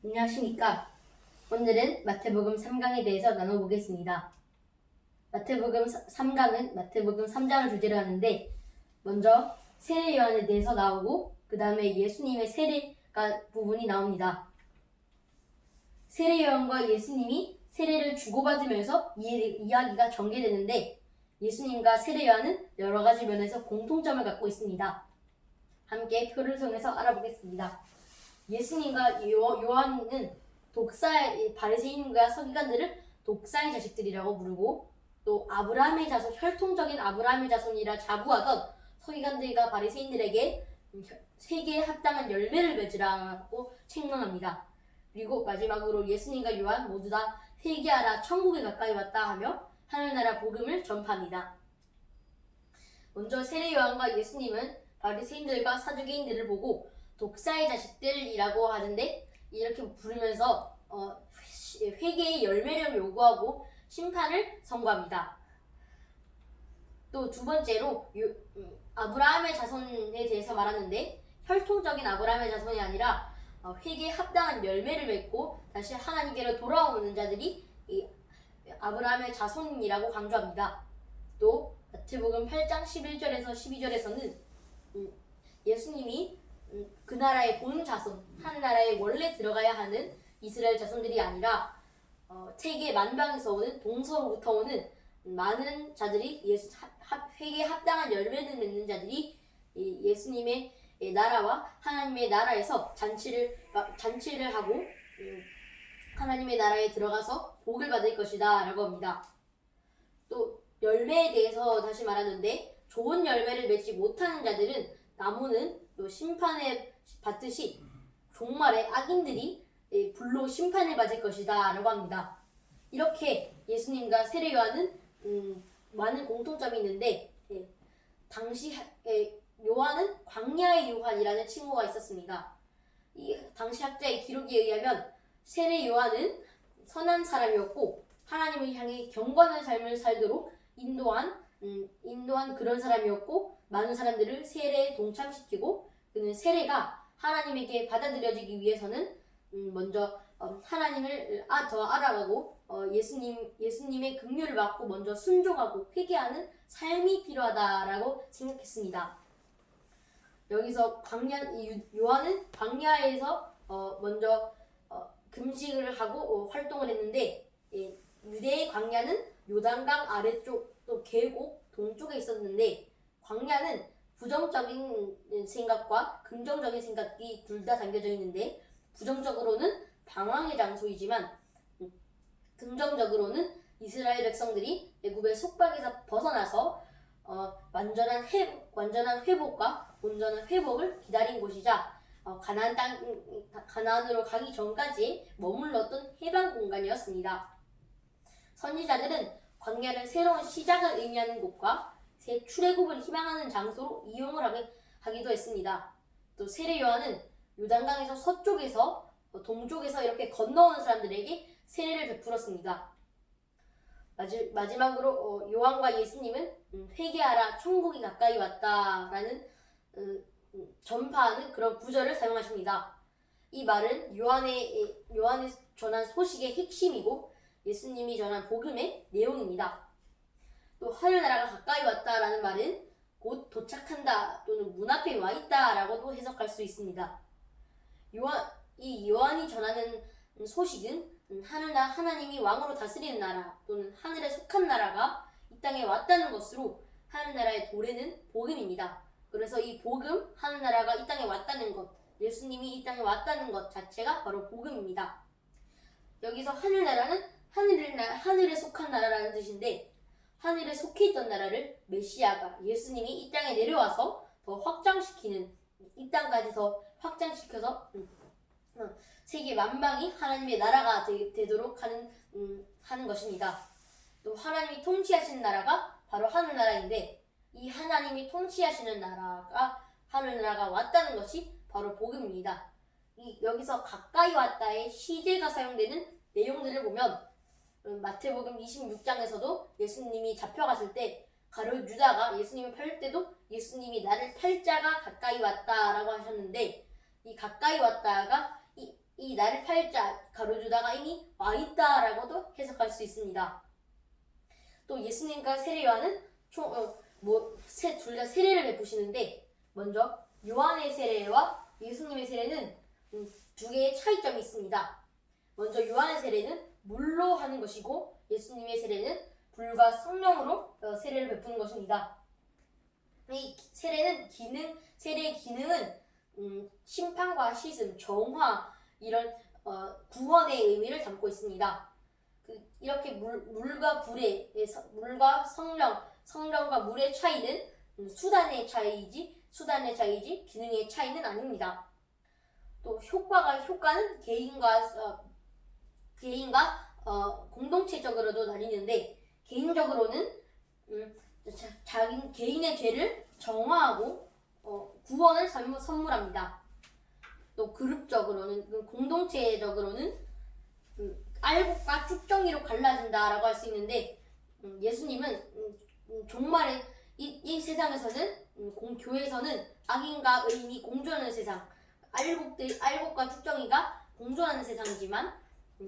안녕하십니까. 오늘은 마태복음 3강에 대해서 나눠보겠습니다. 마태복음 3강은 마태복음 3장을 주제로 하는데 먼저 세례 요한에 대해서 나오고 그 다음에 예수님의 세례가 부분이 나옵니다. 세례 요한과 예수님이 세례를 주고받으면서 이야기가 전개되는데 예수님과 세례 요한은 여러 가지 면에서 공통점을 갖고 있습니다. 함께 표를 통해서 알아보겠습니다. 예수님과 요한은 독사의 바리새인과 서기관들을 독사의 자식들이라고 부르고 또 아브라함의 자손, 혈통적인 아브라함의 자손이라 자부하던 서기관들과 바리새인들에게 세계에 합당한 열매를 맺으라고 책망합니다. 그리고 마지막으로 예수님과 요한 모두 다 회개하라 천국에 가까이 왔다 하며 하늘나라 복음을 전파합니다. 먼저 세례 요한과 예수님은 바리새인들과 사두개인들을 보고 독사의 자식들이라고 하는데 이렇게 부르면서 회개의 열매를 요구하고 심판을 선고합니다. 또 두 번째로 아브라함의 자손에 대해서 말하는데 혈통적인 아브라함의 자손이 아니라 회개에 합당한 열매를 맺고 다시 하나님께로 돌아오는 자들이 아브라함의 자손이라고 강조합니다. 또 마태복음 8장 11절에서 12절에서는 예수님이 그 나라의 본 자손, 한 나라에 원래 들어가야 하는 이스라엘 자손들이 아니라 세계 만방에서 오는 동서로부터 오는 많은 자들이 회개에 합당한 열매를 맺는 자들이 예수님의 나라와 하나님의 나라에서 잔치를 하고 하나님의 나라에 들어가서 복을 받을 것이다 라고 합니다. 또 열매에 대해서 다시 말하는데 좋은 열매를 맺지 못하는 자들은 나무는 또 심판을 받듯이 종말에 악인들이 불로 심판을 받을 것이다 라고 합니다. 이렇게 예수님과 세례 요한은 많은 공통점이 있는데 당시 요한은 광야의 요한이라는 칭호가 있었습니다. 당시 학자의 기록에 의하면 세례 요한은 선한 사람이었고 하나님을 향해 경건한 삶을 살도록 인도한 그런 사람이었고 많은 사람들을 세례에 동참시키고 그는 세례가 하나님에게 받아들여지기 위해서는 먼저 하나님을 더 알아가고 예수님의 긍휼을 받고 먼저 순종하고 회개하는 삶이 필요하다라고 생각했습니다. 여기서 요한은 광야에서 먼저 금식을 하고 활동을 했는데 유대의 광야는 요단강 아래쪽 또 계곡 동쪽에 있었는데 광야는 부정적인 생각과 긍정적인 생각이 둘 다 담겨져 있는데 부정적으로는 방황의 장소이지만 긍정적으로는 이스라엘 백성들이 애굽의 속박에서 벗어나서 완전한 회복과 온전한 회복을 기다린 곳이자 가나안으로 가기 전까지 머물렀던 해방 공간이었습니다. 선지자들은 광야를 새로운 시작을 의미하는 곳과 새 출애굽을 희망하는 장소로 이용을 하기도 했습니다. 또 세례 요한은 요단강에서 서쪽에서 동쪽에서 이렇게 건너오는 사람들에게 세례를 베풀었습니다. 마지막으로 요한과 예수님은 회개하라 천국이 가까이 왔다라는 전파하는 그런 구절을 사용하십니다. 이 말은 요한이 전한 소식의 핵심이고 예수님이 전한 복음의 내용입니다. 또 하늘나라가 가까이 왔다라는 말은 곧 도착한다 또는 문 앞에 와 있다라고도 해석할 수 있습니다. 요한이 전하는 소식은 하나님이 왕으로 다스리는 나라 또는 하늘에 속한 나라가 이 땅에 왔다는 것으로 하늘나라의 도래는 복음입니다. 그래서 이 복음, 하늘나라가 이 땅에 왔다는 것, 예수님이 이 땅에 왔다는 것 자체가 바로 복음입니다. 여기서 하늘나라는 하늘에 속한 나라라는 뜻인데 하늘에 속해 있던 나라를 메시아가 예수님이 이 땅에 내려와서 더 확장시키는 이 땅까지 더 확장시켜서 세계 만방이 하나님의 나라가 되도록 하는 것입니다. 또 하나님이 통치하시는 나라가 바로 하늘나라인데 이 하나님이 통치하시는 나라가 하늘나라가 왔다는 것이 바로 복음입니다. 여기서 가까이 왔다의 시제가 사용되는 내용들을 보면 마태복음 26장에서도 예수님이 잡혀갔을 때 가룟 유다가 예수님을 팔 때도 예수님이 나를 팔 자가 가까이 왔다라고 하셨는데 이 가까이 왔다가 이 나를 팔자 가로주다가 이미 와 있다라고도 해석할 수 있습니다. 또 예수님과 세례 요한은 둘 다 세례를 베푸시는데 먼저 요한의 세례와 예수님의 세례는 두 개의 차이점이 있습니다. 먼저 요한의 세례는 물로 하는 것이고 예수님의 세례는 불과 성령으로 세례를 베푸는 것입니다. 이 세례의 기능은 심판과 씻음, 정화 이런 구원의 의미를 담고 있습니다. 이렇게 물과 성령과 물의 차이는 수단의 차이지 기능의 차이는 아닙니다. 또 효과는 개인과 공동체적으로도 나뉘는데 개인적으로는 개인의 죄를 정화하고 구원을 선물합니다. 또 그룹적으로는 공동체적으로는 알곡과 쭉정이로 갈라진다라고 할 수 있는데 예수님은 종말에 이 세상에서는 교회에서는 악인과 의인이 공존하는 세상, 알곡과 쭉정이가 공존하는 세상이지만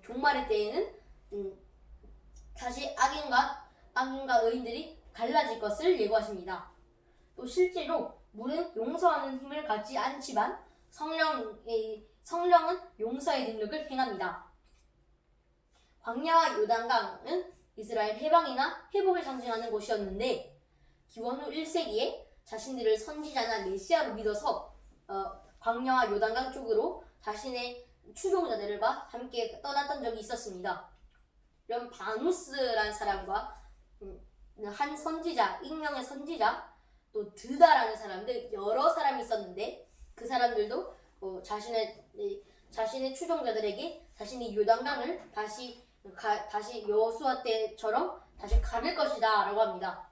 종말의 때에는 다시 악인과 의인들이 갈라질 것을 예고하십니다. 또 실제로 물은 용서하는 힘을 갖지 않지만 성령은 용서의 능력을 행합니다. 광야와 요단강은 이스라엘 해방이나 회복을 상징하는 곳이었는데 기원 후 1세기에 자신들을 선지자나 메시아로 믿어서 광야와 요단강 쪽으로 자신의 추종자들과 함께 떠났던 적이 있었습니다. 이런 바누스라는 사람과 한 선지자, 익명의 선지자, 또 드다라는 사람들 여러 사람이 있었는데 그 사람들도 자신의 추종자들에게 자신이 요단강을 다시 여호수아 때처럼 다시 가를 것이다 라고 합니다.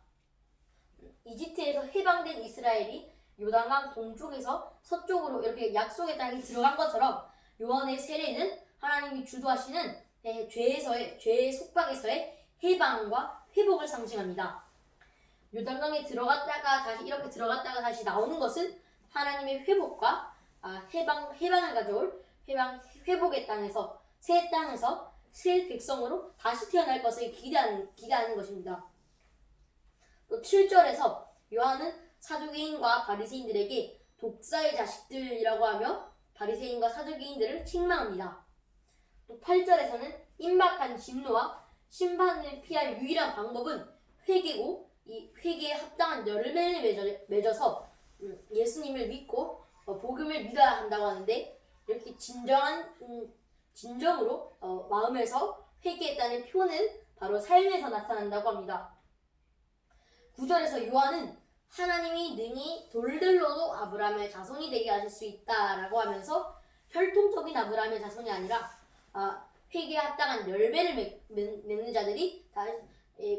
이집트에서 해방된 이스라엘이 요단강 동쪽에서 서쪽으로 이렇게 약속의 땅에 들어간 것처럼 요한의 세례는 하나님이 주도하시는 죄의 속박에서의 해방과 회복을 상징합니다. 요단강에 들어갔다가 다시 나오는 것은 하나님의 회복과 해방을 가져올 회복의 땅에서 새 땅에서 새 백성으로 다시 태어날 것을 기대하는 것입니다. 또 7절에서 요한은 사두개인과 바리새인들에게 독사의 자식들이라고 하며 바리새인과 사두개인들을 책망합니다. 또 8절에서는 임박한 진노와 심판을 피할 유일한 방법은 회개고 이 회개에 합당한 열매를 맺어서 예수님을 믿고 복음을 믿어야 한다고 하는데 이렇게 진정으로 마음에서 회개했다는 표는 바로 삶에서 나타난다고 합니다. 9절에서 요한은 하나님이 능히 돌들로도 아브라함의 자손이 되게 하실 수 있다라고 하면서 혈통적인 아브라함의 자손이 아니라 회개에 합당한 열매를 맺는 자들이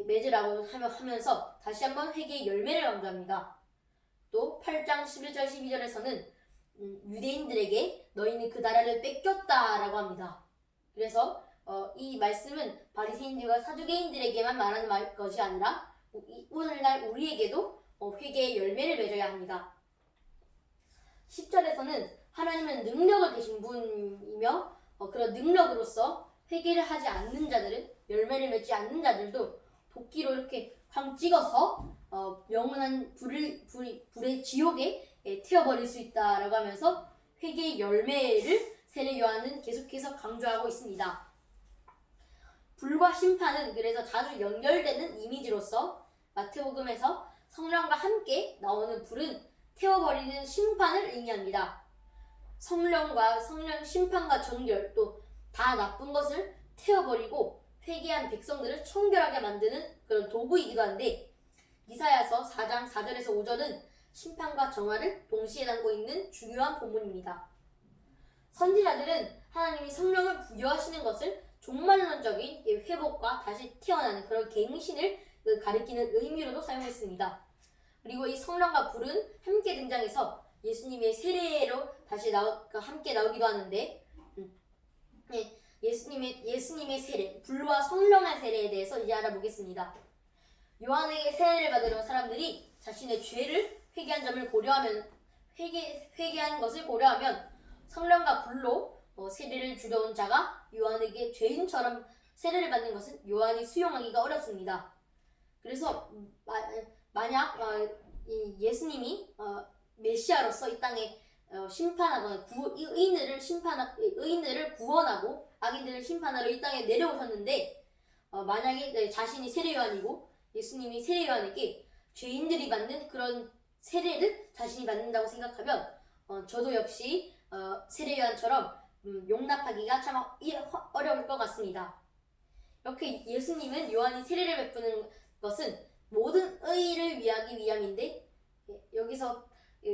맺으라고 하면서 다시 한번 회개의 열매를 강조합니다. 또 8장 11절 12절에서는 유대인들에게 너희는 그 나라를 뺏겼다라고 합니다. 그래서 이 말씀은 바리새인들과 사두개인들에게만 말하는 것이 아니라 오늘날 우리에게도 회개의 열매를 맺어야 합니다. 10절에서는 하나님은 능력을 계신 분이며 그런 능력으로서 회개를 하지 않는 자들은 열매를 맺지 않는 자들도 도끼로 이렇게 확 찍어서 영원한 불의 지옥에 태워버릴 수 있다라고 하면서 회개의 열매를 세례 요한은 계속해서 강조하고 있습니다. 불과 심판은 그래서 자주 연결되는 이미지로서 마태복음에서 성령과 함께 나오는 불은 태워버리는 심판을 의미합니다. 성령 심판과 정결 또 다 나쁜 것을 태워버리고 회개한 백성들을 청결하게 만드는 그런 도구이기도 한데 이사야서 4장 4절에서 5절은 심판과 정화를 동시에 담고 있는 중요한 본문입니다. 선지자들은 하나님이 성령을 부여하시는 것을 종말론적인 회복과 다시 태어나는 그런 갱신을 가리키는 의미로도 사용했습니다. 그리고 이 성령과 불은 함께 등장해서 예수님의 세례로 다시 함께 나오기도 하는데 예수님의 세례, 불과 성령의 세례에 대해서 이제 알아보겠습니다. 요한에게 세례를 받으러 사람들이 자신의 죄를 회개한 것을 고려하면 성령과 불로 세례를 주려온 자가 요한에게 죄인처럼 세례를 받는 것은 요한이 수용하기가 어렵습니다. 그래서 만약 이 예수님이 메시아로서 이 땅에 심판하거나 의인들을 구원하고 악인들을 심판하러 이 땅에 내려오셨는데 만약에 자신이 세례요한이고 예수님이 세례요한에게 죄인들이 받는 그런 세례를 자신이 받는다고 생각하면 저도 역시 세례요한처럼 용납하기가 참 어려울 것 같습니다. 이렇게 예수님은 요한이 세례를 베푸는 것은 모든 의를 위하기 위함인데 여기서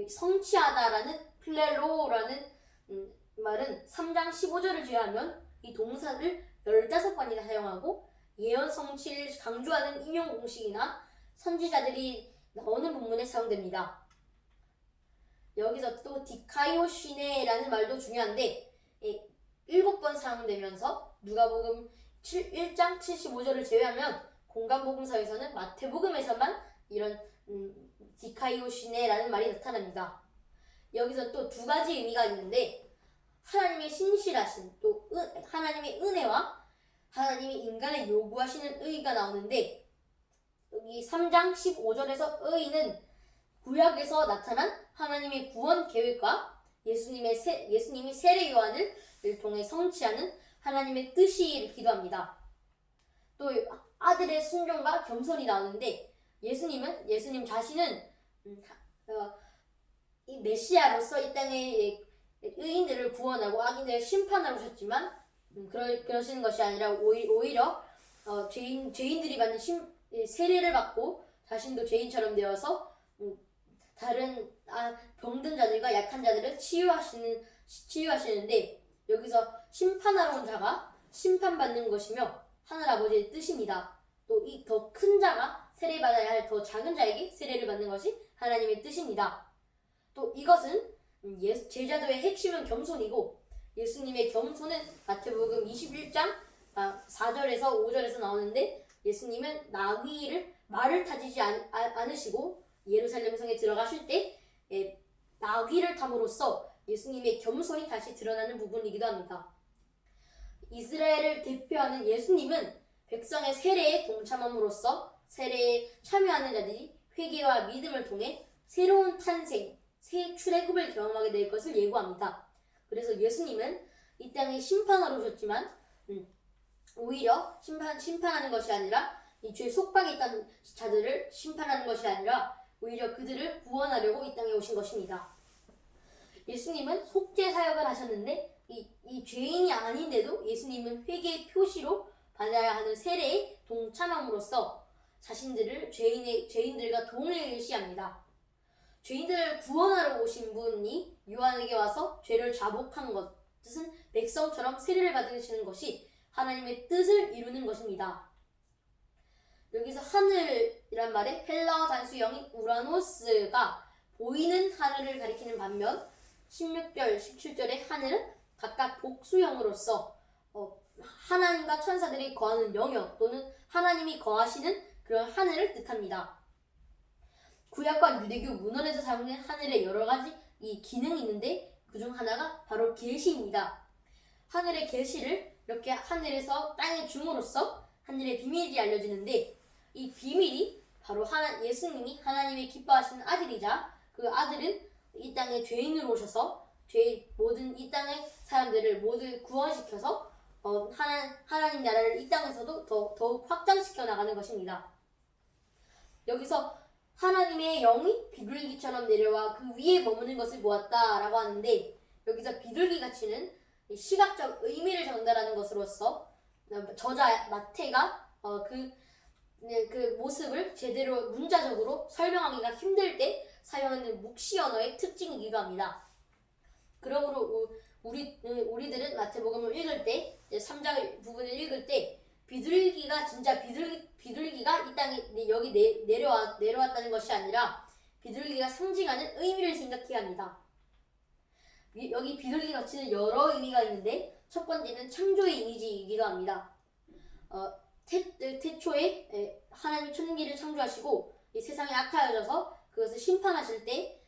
성취하다라는 플레로라는 말은 3장 15절을 제외하면 이 동사를 15번이나 사용하고 예언 성취를 강조하는 인용 공식이나 선지자들이 나오는 본문에 사용됩니다. 여기서 또 디카이오시네라는 말도 중요한데 7번 사용되면서 누가복음 1장 75절을 제외하면 공간복음서에서는 마태복음에서만 이런 디카이오시네라는 말이 나타납니다. 여기서 또 두 가지 의미가 있는데 하나님의 신실하신 또 하나님의 은혜와 하나님이 인간에 요구하시는 의의가 나오는데 여기 3장 15절에서 의의는 구약에서 나타난 하나님의 구원 계획과 예수님이 세례 요한을 통해 성취하는 하나님의 뜻이기도 합니다. 또 아들의 순종과 겸손이 나오는데 예수님 자신은 이 메시아로서 이 땅에 의인들을 구원하고 악인들을 심판하러 오셨지만 그러시는 것이 아니라 오히려 죄인들이 받는 세례를 받고 자신도 죄인처럼 되어서 다른 병든 자들과 약한 자들을 치유하시는데 여기서 심판하러 온 자가 심판받는 것이며 하늘아버지의 뜻입니다. 또 이 더 큰 자가 세례받아야 할 더 작은 자에게 세례를 받는 것이 하나님의 뜻입니다. 또 이것은 제자도의 핵심은 겸손이고 예수님의 겸손은 마태복음 21장 4절에서 5절에서 나오는데 예수님은 나귀를 말을 타지지 않으시고 예루살렘 성에 들어가실 때 나귀를 탐으로써 예수님의 겸손이 다시 드러나는 부분이기도 합니다. 이스라엘을 대표하는 예수님은 백성의 세례에 동참함으로써 세례에 참여하는 자들이 회개와 믿음을 통해 새로운 탄생, 새 출애굽을 경험하게 될 것을 예고합니다. 그래서 예수님은 이 땅에 심판하러 오셨지만 오히려 심판하는 것이 아니라 이 죄 속박에 있던 자들을 심판하는 것이 아니라 오히려 그들을 구원하려고 이 땅에 오신 것입니다. 예수님은 속죄 사역을 하셨는데 이 죄인이 아닌데도 예수님은 회개의 표시로 받아야 하는 세례에 동참함으로써 자신들을 죄인들과 동일시합니다. 죄인들을 구원하러 오신 분이 요한에게 와서 죄를 자복한 것은 백성처럼 세례를 받으시는 것이 하나님의 뜻을 이루는 것입니다. 여기서 하늘이란 말의 헬라어 단수 영인 우라노스가 보이는 하늘을 가리키는 반면 16절, 17절의 하늘은 각각 복수형으로서 하나님과 천사들이 거하는 영역 또는 하나님이 거하시는 그런 하늘을 뜻합니다. 구약과 유대교 문헌에서 사용된 하늘에 여러 가지 이 기능이 있는데 그중 하나가 바로 계시입니다. 하늘의 계시를 이렇게 하늘에서 땅에 줌으로써 하늘의 비밀이 알려지는데 이 비밀이 바로 예수님이 하나님의 기뻐하시는 아들이자 그 아들은 이 땅에 죄인으로 오셔서 모든 이 땅의 사람들을 모두 구원시켜서 하나님 나라를 이 땅에서도 더욱 확장시켜 나가는 것입니다. 여기서 하나님의 영이 비둘기처럼 내려와 그 위에 머무는 것을 보았다라고 하는데 여기서 비둘기 가치는 시각적 의미를 전달하는 것으로서 저자 마태가 그 모습을 제대로 문자적으로 설명하기가 힘들 때 사용하는 묵시 언어의 특징이기도 합니다. 그러므로 우리들은 마태복음을 읽을 때 3장 부분을 읽을 때 비둘기가 진짜 비둘기가 이 땅에 여기 내려왔다는 것이 아니라 비둘기가 상징하는 의미를 생각해야 합니다. 여기 비둘기 가치는 여러 의미가 있는데 첫 번째는 창조의 이미지이기도 합니다. 태초에 하나님 천지를 창조하시고 이 세상이 악하여져서 그것을 심판하실 때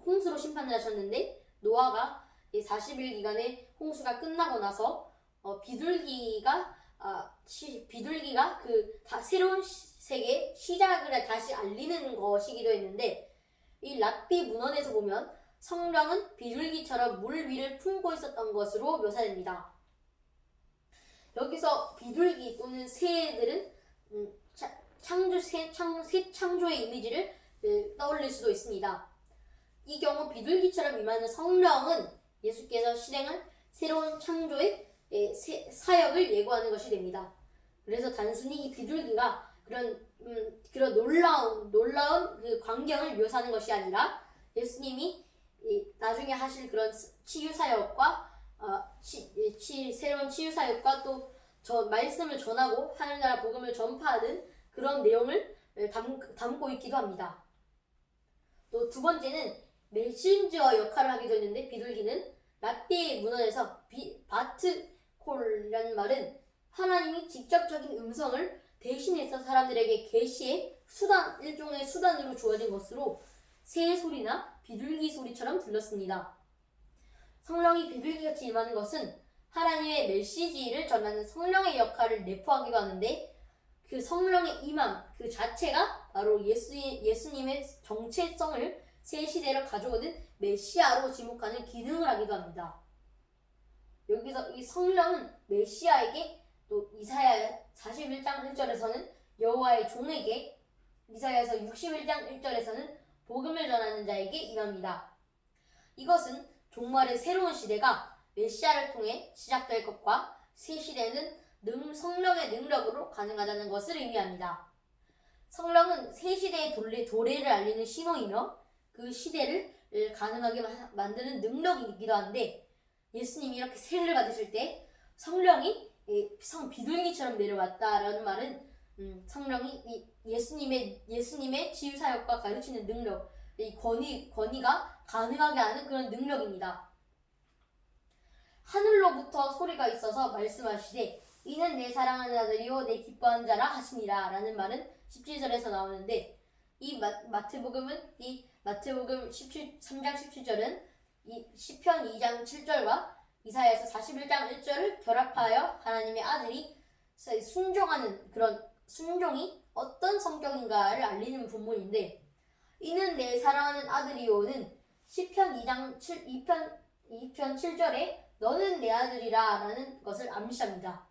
홍수로 심판을 하셨는데 노아가 40일 기간에 홍수가 끝나고 나서 비둘기가 새로운 세계 시작을 다시 알리는 것이기도 했는데, 이 랍비 문헌에서 보면 성령은 비둘기처럼 물 위를 품고 있었던 것으로 묘사됩니다. 여기서 비둘기 또는 새들은 새 창조의 이미지를 떠올릴 수도 있습니다. 이 경우 비둘기처럼 임하는 성령은 예수께서 실행할 새로운 창조의 사역을 예고하는 것이 됩니다. 그래서 단순히 이 비둘기가 그런 놀라운 그 광경을 묘사하는 것이 아니라 예수님이 나중에 하실 그런 치유 사역과 새로운 치유 사역과 또 말씀을 전하고 하늘나라 복음을 전파하는 그런 내용을 담고 있기도 합니다. 또 두 번째는 메신저 역할을 하게 되는데, 비둘기는 랍비의 문헌에서 바트콜이라는 말은 하나님이 직접적인 음성을 대신해서 사람들에게 계시의 일종의 수단으로 주어진 것으로 새 소리나 비둘기 소리처럼 들렸습니다. 성령이 비둘기같이 임하는 것은 하나님의 메시지를 전하는 성령의 역할을 내포하기도 하는데, 그 성령의 임함 그 자체가 바로 예수님의 정체성을 새 시대로 가져오는 메시아로 지목하는 기능을 하기도 합니다. 여기서 이 성령은 메시아에게, 또 이사야 41장 1절에서는 여호와의 종에게, 이사야서 61장 1절에서는 복음을 전하는 자에게 임합니다. 이것은 종말의 새로운 시대가 메시아를 통해 시작될 것과 새 시대는 성령의 능력으로 가능하다는 것을 의미합니다. 성령은 새 시대의 도래를 알리는 신호이며 그 시대를 가능하게 만드는 능력이기도 한데, 예수님이 이렇게 세례를 받으실 때 성령이 비둘기처럼 내려왔다라는 말은 성령이 예수님의 치유 사역과 가르치는 능력, 이 권위가 가능하게 하는 그런 능력입니다. 하늘로부터 소리가 있어서 말씀하시되 이는 내 사랑하는 아들이요 내 기뻐하는 자라 하시니라 라는 말은 17절에서 나오는데, 이 마태복음 3장 17절은 이 시편 2장 7절과 이사야서 41장 1절을 결합하여 하나님의 아들이 순종하는 그런 순종이 어떤 성격인가를 알리는 본문인데, 이는 내 사랑하는 아들이요는 시편 2편 7절에 너는 내 아들이라 라는 것을 암시합니다.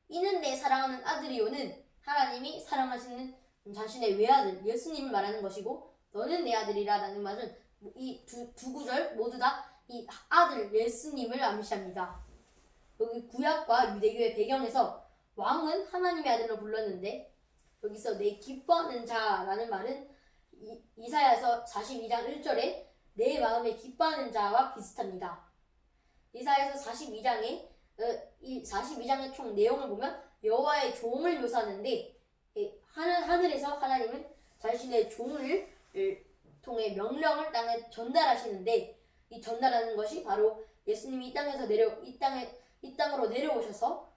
이는 내 사랑하는 아들이요는 하나님이 사랑하시는 자신의 외아들 예수님을 말하는 것이고, 너는 내 아들이라 라는 말은 이 두 구절 모두 다 이 아들 예수님을 암시합니다. 여기 구약과 유대교의 배경에서 왕은 하나님의 아들로 불렀는데, 여기서 내 기뻐하는 자라는 말은 이사야서 42장 1절에 내 마음에 기뻐하는 자와 비슷합니다. 이사야서 42장의 총 내용을 보면 여호와의 종을 묘사하는데, 하늘에서 하나님은 자신의 종을 통해 명령을 땅에 전달하시는데, 이 전달하는 것이 바로 예수님이 이 땅으로 내려오셔서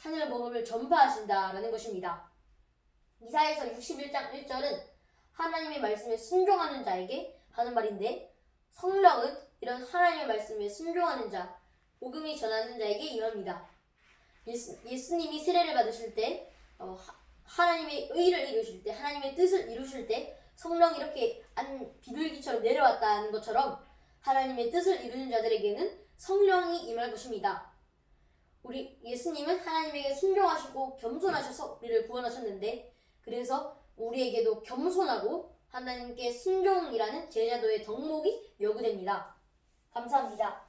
하늘 복음을 전파하신다라는 것입니다. 이사야서 61장 1절은 하나님의 말씀에 순종하는 자에게 하는 말인데, 성령은 이런 하나님의 말씀에 순종하는 자, 복음이 전하는 자에게 임합니다. 예수님이 세례를 받으실 때, 하나님의 의를 이루실 때, 하나님의 뜻을 이루실 때 성령이 이렇게 비둘기처럼 내려왔다는 것처럼 하나님의 뜻을 이루는 자들에게는 성령이 임할 것입니다. 우리 예수님은 하나님에게 순종하시고 겸손하셔서 우리를 구원하셨는데, 그래서 우리에게도 겸손하고 하나님께 순종이라는 제자도의 덕목이 요구됩니다. 감사합니다.